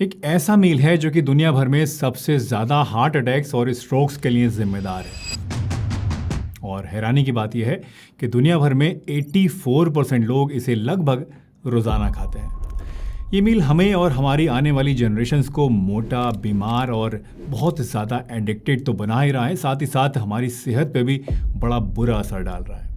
एक ऐसा मील है जो कि दुनिया भर में सबसे ज़्यादा हार्ट अटैक्स और स्ट्रोक्स के लिए जिम्मेदार है। और हैरानी की बात यह है कि दुनिया भर में 84% लोग इसे लगभग रोज़ाना खाते हैं। ये मील हमें और हमारी आने वाली जनरेशन्स को मोटा, बीमार और बहुत ज़्यादा एडिक्टेड तो बना ही रहा है, साथ ही साथ हमारी सेहत पे भी बड़ा बुरा असर डाल रहा है।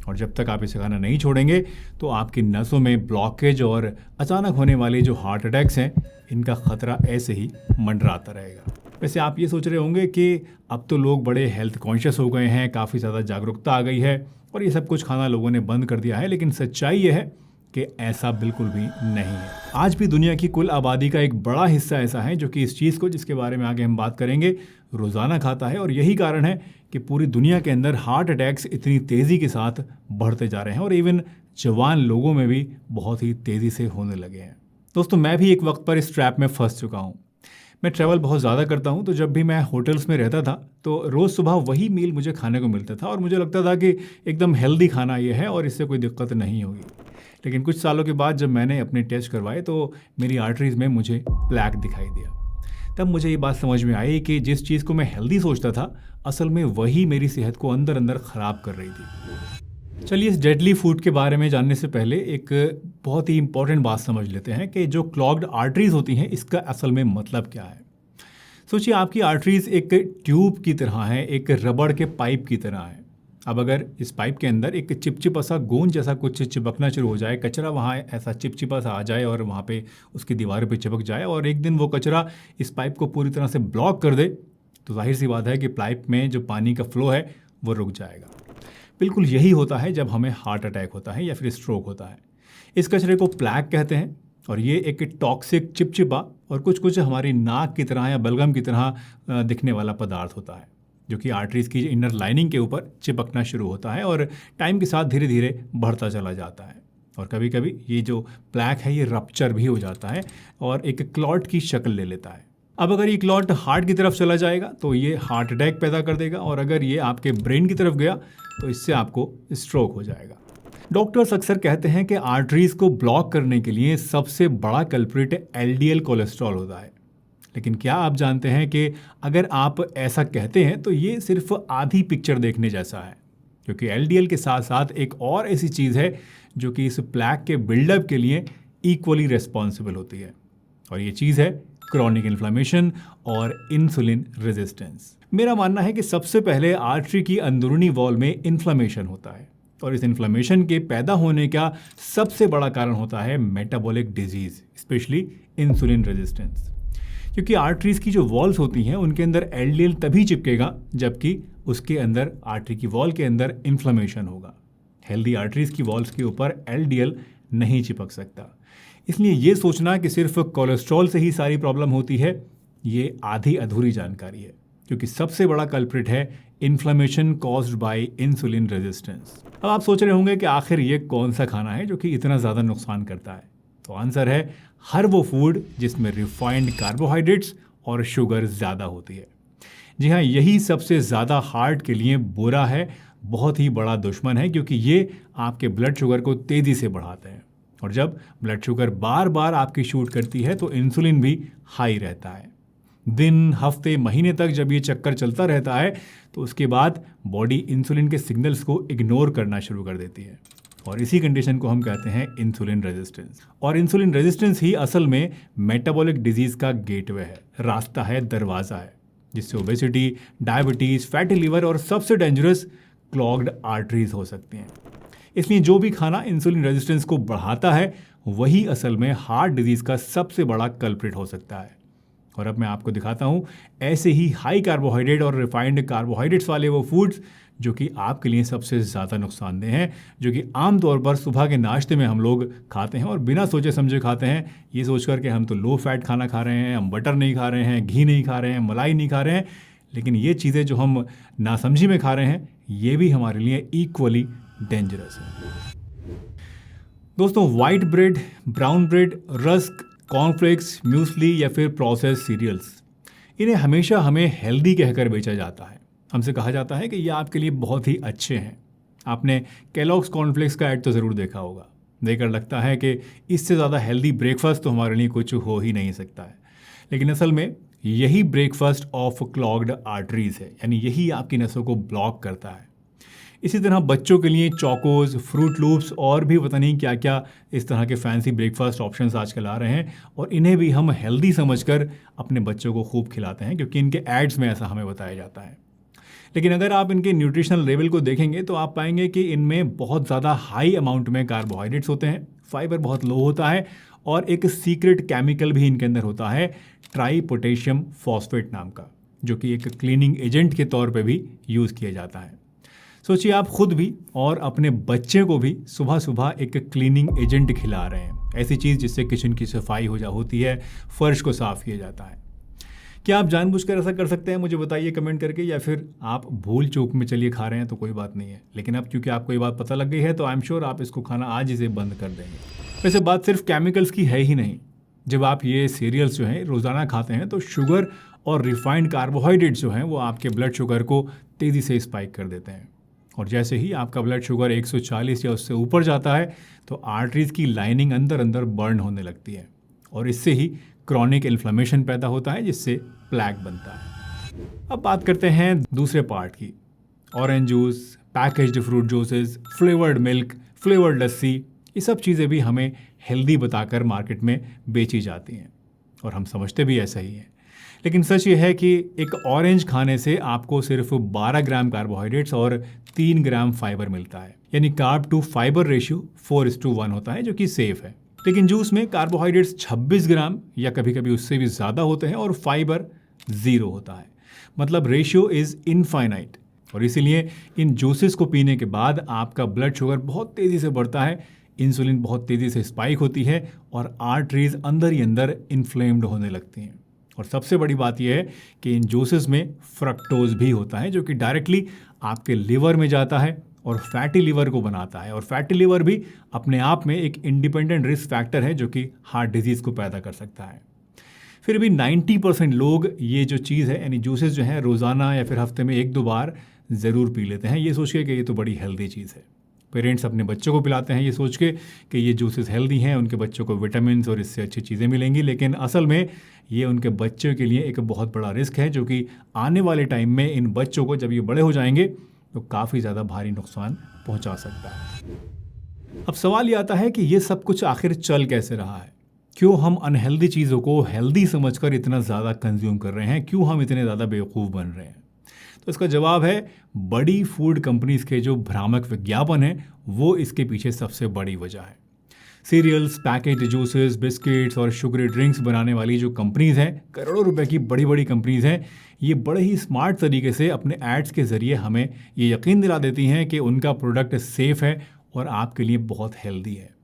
और जब तक आप इसे खाना नहीं छोड़ेंगे तो आपकी नसों में ब्लॉकेज और अचानक होने वाले जो हार्ट अटैक्स हैं, इनका ख़तरा ऐसे ही मंडराता रहेगा। वैसे आप ये सोच रहे होंगे कि अब तो लोग बड़े हेल्थ कॉन्शियस हो गए हैं, काफ़ी ज़्यादा जागरूकता आ गई है और ये सब कुछ खाना लोगों ने बंद कर दिया है, लेकिन सच्चाई ये है कि ऐसा बिल्कुल भी नहीं है। आज भी दुनिया की कुल आबादी का एक बड़ा हिस्सा ऐसा है जो कि इस चीज़ को, जिसके बारे में आगे हम बात करेंगे, रोज़ाना खाता है। और यही कारण है कि पूरी दुनिया के अंदर हार्ट अटैक्स इतनी तेज़ी के साथ बढ़ते जा रहे हैं और इवन जवान लोगों में भी बहुत ही तेज़ी से होने लगे हैं। दोस्तों, मैं भी एक वक्त पर इस ट्रैप में फंस चुका हूँ। मैं ट्रैवल बहुत ज़्यादा करता हूँ, तो जब भी मैं होटल्स में रहता था तो रोज़ सुबह वही मील मुझे खाने को मिलता था और मुझे लगता था कि एकदम हेल्दी खाना ये है और इससे कोई दिक्कत नहीं होगी। लेकिन कुछ सालों के बाद जब मैंने अपने टेस्ट करवाए तो मेरी आर्टरीज़ में मुझे प्लैक दिखाई दिया। तब मुझे ये बात समझ में आई कि जिस चीज़ को मैं हेल्दी सोचता था, असल में वही मेरी सेहत को अंदर अंदर ख़राब कर रही थी। चलिए, इस डेडली फूड के बारे में जानने से पहले एक बहुत ही इंपॉर्टेंट बात समझ लेते हैं कि जो क्लॉग्ड आर्टरीज़ होती हैं, इसका असल में मतलब क्या है। सोचिए, आपकी आर्टरीज़ एक ट्यूब की तरह है, एक रबड़ के पाइप की तरह है। अब अगर इस पाइप के अंदर एक चिपचिपा सा गोंद जैसा कुछ चिपकना शुरू हो जाए, कचरा वहाँ ऐसा चिपचिपा सा आ जाए और वहाँ पे उसकी दीवार पे चिपक जाए और एक दिन वो कचरा इस पाइप को पूरी तरह से ब्लॉक कर दे, तो जाहिर सी बात है कि पाइप में जो पानी का फ्लो है वो रुक जाएगा। बिल्कुल यही होता है जब हमें हार्ट अटैक होता है या फिर स्ट्रोक होता है। इस कचरे को प्लैक कहते हैं और ये एक टॉक्सिक, चिपचिपा और कुछ हमारी नाक की तरह या बलगम की तरह दिखने वाला पदार्थ होता है, जो कि आर्टरीज़ की इनर लाइनिंग के ऊपर चिपकना शुरू होता है और टाइम के साथ धीरे धीरे बढ़ता चला जाता है। और कभी कभी ये जो प्लैक है ये रप्चर भी हो जाता है और एक क्लॉट की शक्ल ले लेता है। अब अगर ये क्लॉट हार्ट की तरफ चला जाएगा तो ये हार्ट अटैक पैदा कर देगा और अगर ये आपके ब्रेन की तरफ गया तो इससे आपको स्ट्रोक हो जाएगा। डॉक्टर्स अक्सर कहते हैं कि आर्टरीज़ को ब्लॉक करने के लिए सबसे बड़ा कल्प्रिट एलडीएल कोलेस्ट्रॉल होता है। लेकिन क्या आप जानते हैं कि अगर आप ऐसा कहते हैं तो ये सिर्फ आधी पिक्चर देखने जैसा है, क्योंकि एलडीएल के साथ साथ एक और ऐसी चीज़ है जो कि इस प्लैक के बिल्डअप के लिए इक्वली रिस्पॉन्सिबल होती है, और ये चीज़ है क्रॉनिक इन्फ्लेमेशन और इंसुलिन रेजिस्टेंस। मेरा मानना है कि सबसे पहले आर्टरी की अंदरूनी वॉल में इन्फ्लेमेशन होता है और इस इन्फ्लेमेशन के पैदा होने का सबसे बड़ा कारण होता है metabolic disease, specially insulin resistance. क्योंकि आर्टरीज़ की जो वॉल्स होती हैं उनके अंदर एलडीएल तभी चिपकेगा जबकि उसके अंदर, आर्टरी की वॉल के अंदर, इन्फ्लेमेशन होगा। हेल्दी आर्टरीज़ की वॉल्स के ऊपर एलडीएल नहीं चिपक सकता। इसलिए ये सोचना कि सिर्फ कोलेस्ट्रॉल से ही सारी प्रॉब्लम होती है, ये आधी अधूरी जानकारी है, क्योंकि सबसे बड़ा कल्प्रिट है inflammation caused by insulin resistance. अब आप सोच रहे होंगे कि आखिर ये कौन सा खाना है जो कि इतना ज़्यादा नुकसान करता है। तो आंसर है हर वो फूड जिसमें रिफाइंड कार्बोहाइड्रेट्स और शुगर ज़्यादा होती है। जी हाँ, यही सबसे ज़्यादा हार्ट के लिए बुरा है, बहुत ही बड़ा दुश्मन है, क्योंकि ये आपके ब्लड शुगर को तेज़ी से बढ़ाते हैं और जब ब्लड शुगर बार बार आपकी शूट करती है तो इंसुलिन भी हाई रहता है। दिन, हफ्ते, महीने तक जब ये चक्कर चलता रहता है तो उसके बाद बॉडी इंसुलिन के सिग्नल्स को इग्नोर करना शुरू कर देती है और इसी कंडीशन को हम कहते हैं इंसुलिन रेजिस्टेंस। और इंसुलिन रेजिस्टेंस ही असल में मेटाबॉलिक डिजीज़ का गेटवे है, रास्ता है, दरवाज़ा है, जिससे ओबेसिटी, डायबिटीज़, फैटी लिवर और सबसे डेंजरस क्लॉग्ड आर्टरीज हो सकती हैं। इसलिए जो भी खाना इंसुलिन रेजिस्टेंस को बढ़ाता है वही असल में हार्ट डिजीज़ का सबसे बड़ा कल्प्रिट हो सकता है। और अब मैं आपको दिखाता हूँ ऐसे ही हाई कार्बोहाइड्रेट और रिफाइंड कार्बोहाइड्रेट्स वाले वो फूड्स जो कि आपके लिए सबसे ज़्यादा नुकसानदेह हैं, जो कि आमतौर पर सुबह के नाश्ते में हम लोग खाते हैं और बिना सोचे समझे खाते हैं, ये सोचकर कि हम तो लो फैट खाना खा रहे हैं, हम बटर नहीं खा रहे हैं, घी नहीं खा रहे हैं, मलाई नहीं खा रहे हैं। लेकिन ये चीज़ें जो हम नासमझी में खा रहे हैं ये भी हमारे लिए इक्वली डेंजरस है। दोस्तों, white bread, brown bread, rusk, cornflakes, muesli या फिर प्रोसेस्ड सीरियल्स, इन्हें हमेशा हमें हेल्दी कहकर बेचा जाता है। हमसे कहा जाता है कि ये आपके लिए बहुत ही अच्छे हैं। आपने केलॉग्स कॉर्नफ्लेक्स का ऐड तो ज़रूर देखा होगा। देखकर लगता है कि इससे ज़्यादा हेल्दी ब्रेकफास्ट तो हमारे लिए कुछ हो ही नहीं सकता है। लेकिन असल में यही ब्रेकफास्ट ऑफ क्लॉग्ड आर्टरीज है, यानी यही आपकी नसों को ब्लॉक करता है। इसी तरह बच्चों के लिए चोकोज, फ्रूट लूप्स और भी पता नहीं क्या क्या इस तरह के फैंसी ब्रेकफास्ट ऑप्शंस आजकल आ रहे हैं, और इन्हें भी हम हेल्दी समझकर अपने बच्चों को खूब खिलाते हैं, क्योंकि इनके एड्स में ऐसा हमें बताया जाता है। लेकिन अगर आप इनके न्यूट्रिशनल लेवल को देखेंगे तो आप पाएंगे कि इनमें बहुत ज़्यादा हाई अमाउंट में कार्बोहाइड्रेट्स होते हैं, फाइबर बहुत लो होता है, और एक सीक्रेट केमिकल भी इनके अंदर होता है ट्राई पोटेशियम फॉस्फेट नाम का, जो कि एक क्लीनिंग एजेंट के तौर पे भी यूज़ किया जाता है। सोचिए आप खुद भी और अपने बच्चे को भी सुबह सुबह एक क्लीनिंग एजेंट खिला रहे हैं, ऐसी चीज़ जिससे किचन की सफाई होती है, फर्श को साफ़ किया जाता है। क्या आप जानबूझकर ऐसा कर सकते हैं? मुझे बताइए कमेंट करके, या फिर आप भूल चूक में चलिए खा रहे हैं तो कोई बात नहीं है, लेकिन अब क्योंकि आपको ये बात पता लग गई है तो आई एम श्योर आप इसको खाना आज ही से बंद कर देंगे। वैसे बात सिर्फ केमिकल्स की है ही नहीं। जब आप ये सीरियल्स जो हैं रोज़ाना खाते हैं तो शुगर और रिफाइंड कार्बोहाइड्रेट्स जो हैं वो आपके ब्लड शुगर को तेज़ी से स्पाइक कर देते हैं, और जैसे ही आपका ब्लड शुगर 140 या उससे ऊपर जाता है तो आर्टरीज की लाइनिंग अंदर अंदर बर्न होने लगती है, और इससे ही क्रॉनिक इन्फ्लेमेशन पैदा होता है, जिससे प्लैक बनता है। अब बात करते हैं दूसरे पार्ट की। Orange juice, packaged fruit juices, flavoured milk, flavoured lassi, ये सब चीज़ें भी हमें हेल्दी बताकर मार्केट में बेची जाती हैं, और हम समझते भी ऐसा ही है। लेकिन सच ये है कि एक ऑरेंज खाने से आपको सिर्फ 12 ग्राम कार्बोहाइड्रेट्स और 3 ग्राम फाइबर मिलता है, यानी कार्ब टू फाइबर रेशियो 4:1 होता है, जो कि सेफ है। लेकिन जूस में कार्बोहाइड्रेट्स 26 ग्राम या कभी कभी उससे भी ज़्यादा होते हैं, और फाइबर 0 होता है, मतलब रेशियो इज़ इनफाइनाइट। और इसीलिए इन जूसेस को पीने के बाद आपका ब्लड शुगर बहुत तेज़ी से बढ़ता है, इंसुलिन बहुत तेज़ी से स्पाइक होती है, और आर्टरीज अंदर ही अंदर इन्फ्लेम्ड होने लगती हैं। और सबसे बड़ी बात यह है कि इन जूसेस में फ्रक्टोज भी होता है, जो कि डायरेक्टली आपके लिवर में जाता है और फैटी लिवर को बनाता है, और फैटी लिवर भी अपने आप में एक इंडिपेंडेंट रिस्क फैक्टर है जो कि हार्ट डिजीज़ को पैदा कर सकता है। फिर भी 90% लोग ये जो चीज़ है, यानी जूसेस जो हैं, रोज़ाना या फिर हफ्ते में 1-2 बार ज़रूर पी लेते हैं, ये सोच के कि ये तो बड़ी हेल्दी चीज़ है। पेरेंट्स अपने बच्चों को पिलाते हैं ये सोच के कि ये जूसेस हेल्दी हैं, उनके बच्चों को विटामिन और इससे अच्छी चीज़ें मिलेंगी, लेकिन असल में ये उनके बच्चों के लिए एक बहुत बड़ा रिस्क है, जो कि आने वाले टाइम में इन बच्चों को जब ये बड़े हो जाएंगे तो काफ़ी ज़्यादा भारी नुकसान पहुंचा सकता है। अब सवाल ये आता है कि ये सब कुछ आखिर चल कैसे रहा है? क्यों हम अनहेल्दी चीज़ों को हेल्दी समझकर इतना ज़्यादा कंज्यूम कर रहे हैं? क्यों हम इतने ज़्यादा बेवकूफ़ बन रहे हैं? तो इसका जवाब है, बड़ी फूड कंपनीज के जो भ्रामक विज्ञापन है वो इसके पीछे सबसे बड़ी वजह है। सीरियल्स, पैकेज्ड जूसेस, बिस्किट्स और शुगरी ड्रिंक्स बनाने वाली जो कंपनीज हैं, करोड़ों रुपए की बड़ी बड़ी कंपनीज हैं, ये बड़े ही स्मार्ट तरीके से अपने एड्स के ज़रिए हमें ये यकीन दिला देती हैं कि उनका प्रोडक्ट सेफ़ है और आपके लिए बहुत हेल्दी है।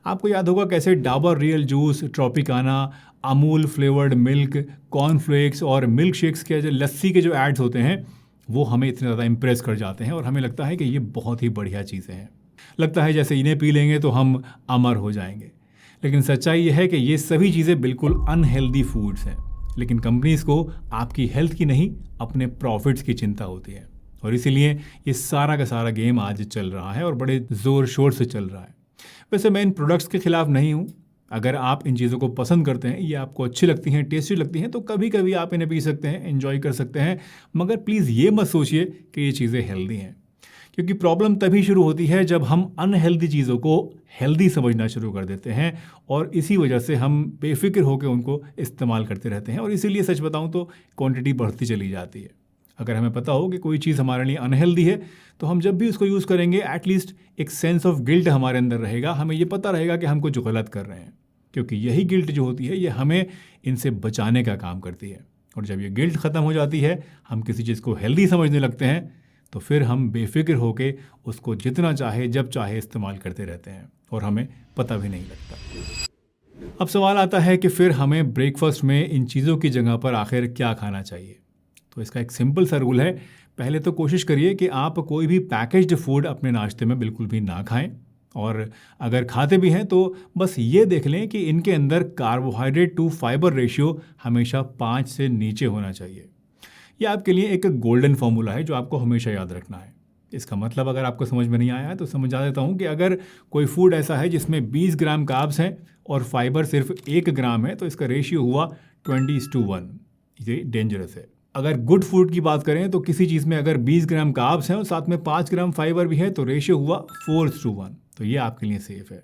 आपको याद होगा कैसे Dabur real juice, Tropicana, Amul flavoured milk, cornflakes और मिल्क शेक्स के जो लस्सी के जो एड्स होते हैं वो हमें इतने ज़्यादा इम्प्रेस कर जाते हैं, और हमें लगता है कि ये बहुत ही बढ़िया चीज़ें हैं। लगता है जैसे इन्हें पी लेंगे तो हम अमर हो जाएंगे। लेकिन सच्चाई ये है कि ये सभी चीज़ें बिल्कुल अनहेल्दी फूड्स हैं, लेकिन कंपनीज़ को आपकी हेल्थ की नहीं, अपने प्रॉफिट्स की चिंता होती है, और इसीलिए ये सारा का सारा गेम आज चल रहा है और बड़े ज़ोर शोर से चल रहा है। वैसे मैं इन प्रोडक्ट्स के खिलाफ नहीं हूँ। अगर आप इन चीज़ों को पसंद करते हैं, ये आपको अच्छी लगती हैं, टेस्टी लगती हैं, तो कभी कभी आप इन्हें पी सकते हैं, एंजॉय कर सकते हैं, मगर प्लीज़ ये मत सोचिए कि ये चीज़ें हेल्दी हैं, क्योंकि प्रॉब्लम तभी शुरू होती है जब हम अनहेल्दी चीज़ों को हेल्दी समझना शुरू कर देते हैं, और इसी वजह से हम बेफिक्र होकर उनको इस्तेमाल करते रहते हैं, और इसीलिए सच बताऊँ तो क्वांटिटी बढ़ती चली जाती है। अगर हमें पता हो कि कोई चीज़ हमारे लिए अनहेल्दी है तो हम जब भी उसको यूज़ करेंगे एटलीस्ट एक सेंस ऑफ गिल्ट हमारे अंदर रहेगा, हमें ये पता रहेगा कि हम कुछ गलत कर रहे हैं, क्योंकि यही गिल्ट जो होती है ये हमें इनसे बचाने का काम करती है। और जब ये गिल्ट ख़त्म हो जाती है, हम किसी चीज़ को हेल्दी समझने लगते हैं, तो फिर हम बेफिक्र होके उसको जितना चाहे जब चाहे इस्तेमाल करते रहते हैं, और हमें पता भी नहीं लगता। अब सवाल आता है कि फिर हमें ब्रेकफास्ट में इन चीज़ों की जगह पर आखिर क्या खाना चाहिए? तो इसका एक सिंपल सा रूल है। पहले तो कोशिश करिए कि आप कोई भी पैकेज्ड फूड अपने नाश्ते में बिल्कुल भी ना खाएं, और अगर खाते भी हैं तो बस ये देख लें कि इनके अंदर कार्बोहाइड्रेट टू फाइबर रेशियो हमेशा 5 से नीचे होना चाहिए। यह आपके लिए एक गोल्डन फॉर्मूला है जो आपको हमेशा याद रखना है। इसका मतलब अगर आपको समझ में नहीं आया है तो समझा देता हूँ कि अगर कोई फूड ऐसा है जिसमें 20 ग्राम कार्ब्स हैं और फाइबर सिर्फ 1 ग्राम है तो इसका रेशियो हुआ 20:1। ये डेंजरस है। अगर गुड फूड की बात करें तो किसी चीज़ में अगर 20 ग्राम कार्ब्स हैं और साथ में 5 ग्राम फाइबर भी है तो रेशियो हुआ 4:1। तो ये आपके लिए सेफ है।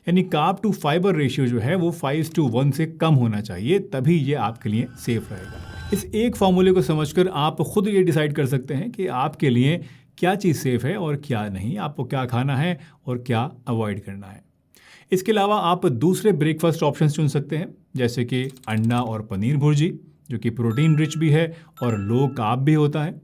यानी कार्ब टू फाइबर रेशियो जो है वो 5:1 से कम होना चाहिए, तभी ये आपके लिए सेफ रहेगा। इस एक फॉर्मूले को समझकर आप खुद ये डिसाइड कर सकते हैं कि आपके लिए क्या चीज़ सेफ है और क्या नहीं, आपको क्या खाना है और क्या अवॉइड करना है। इसके अलावा आप दूसरे ब्रेकफास्ट ऑप्शंस चुन सकते हैं, जैसे कि अंडा और पनीर भुर्जी, जो कि प्रोटीन रिच भी है और लो कार्ब भी होता है।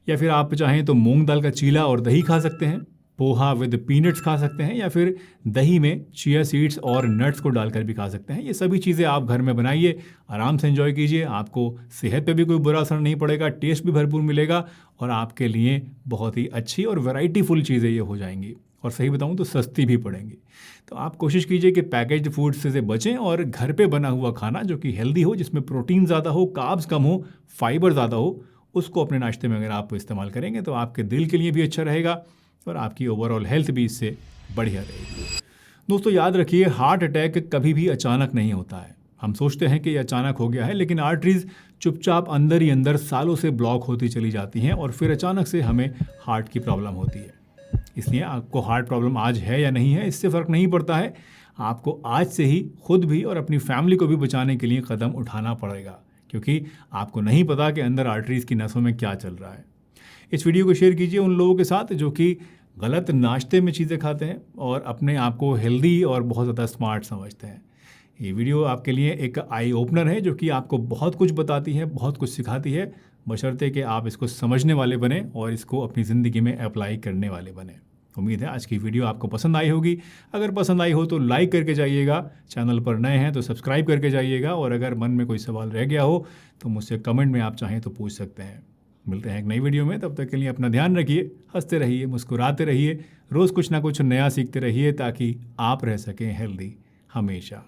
या फिर आप चाहें तो मूंग दाल का चीला और दही खा सकते हैं, पोहा विद पीनट्स खा सकते हैं, या फिर दही में चिया सीड्स और नट्स को डालकर भी खा सकते हैं। ये सभी चीज़ें आप घर में बनाइए, आराम से एंजॉय कीजिए। आपको सेहत पे भी कोई बुरा असर नहीं पड़ेगा, टेस्ट भी भरपूर मिलेगा और आपके लिए बहुत ही अच्छी और वैरायटीफुल चीज़ें ये हो जाएंगी। और सही बताऊं तो सस्ती भी पड़ेंगी। तो आप कोशिश कीजिए कि पैकेज्ड फूड से बचें और घर पे बना हुआ खाना जो कि हेल्दी हो, जिसमें प्रोटीन ज़्यादा हो, कार्ब्स कम हो, फाइबर ज़्यादा हो, उसको अपने नाश्ते में अगर आप इस्तेमाल करेंगे तो आपके दिल के लिए भी अच्छा रहेगा और आपकी ओवरऑल हेल्थ भी इससे बढ़िया रहेगी। दोस्तों याद रखिए, हार्ट अटैक कभी भी अचानक नहीं होता है। हम सोचते हैं कि ये अचानक हो गया है, लेकिन आर्टरीज चुपचाप अंदर ही अंदर सालों से ब्लॉक होती चली जाती हैं और फिर अचानक से हमें हार्ट की प्रॉब्लम होती है। इसलिए आपको हार्ट प्रॉब्लम आज है या नहीं है, इससे फ़र्क नहीं पड़ता है। आपको आज से ही खुद भी और अपनी फैमिली को भी बचाने के लिए कदम उठाना पड़ेगा, क्योंकि आपको नहीं पता कि अंदर आर्टरीज़ की नसों में क्या चल रहा है। इस वीडियो को शेयर कीजिए उन लोगों के साथ जो कि गलत नाश्ते में चीज़ें खाते हैं और अपने आप को हेल्दी और बहुत ज़्यादा स्मार्ट समझते हैं। ये वीडियो आपके लिए एक आई ओपनर है जो कि आपको बहुत कुछ बताती है, बहुत कुछ सिखाती है, बशर्ते कि आप इसको समझने वाले बने और इसको अपनी ज़िंदगी में अप्लाई करने वाले बने। उम्मीद है आज की वीडियो आपको पसंद आई होगी। अगर पसंद आई हो तो लाइक करके जाइएगा, चैनल पर नए हैं तो सब्सक्राइब करके जाइएगा, और अगर मन में कोई सवाल रह गया हो तो मुझसे कमेंट में आप चाहें तो पूछ सकते हैं। मिलते हैं एक नई वीडियो में, तब तक के लिए अपना ध्यान रखिए, हंसते रहिए, मुस्कुराते रहिए, रोज़ कुछ ना कुछ नया सीखते रहिए ताकि आप रह सकें हेल्दी हमेशा।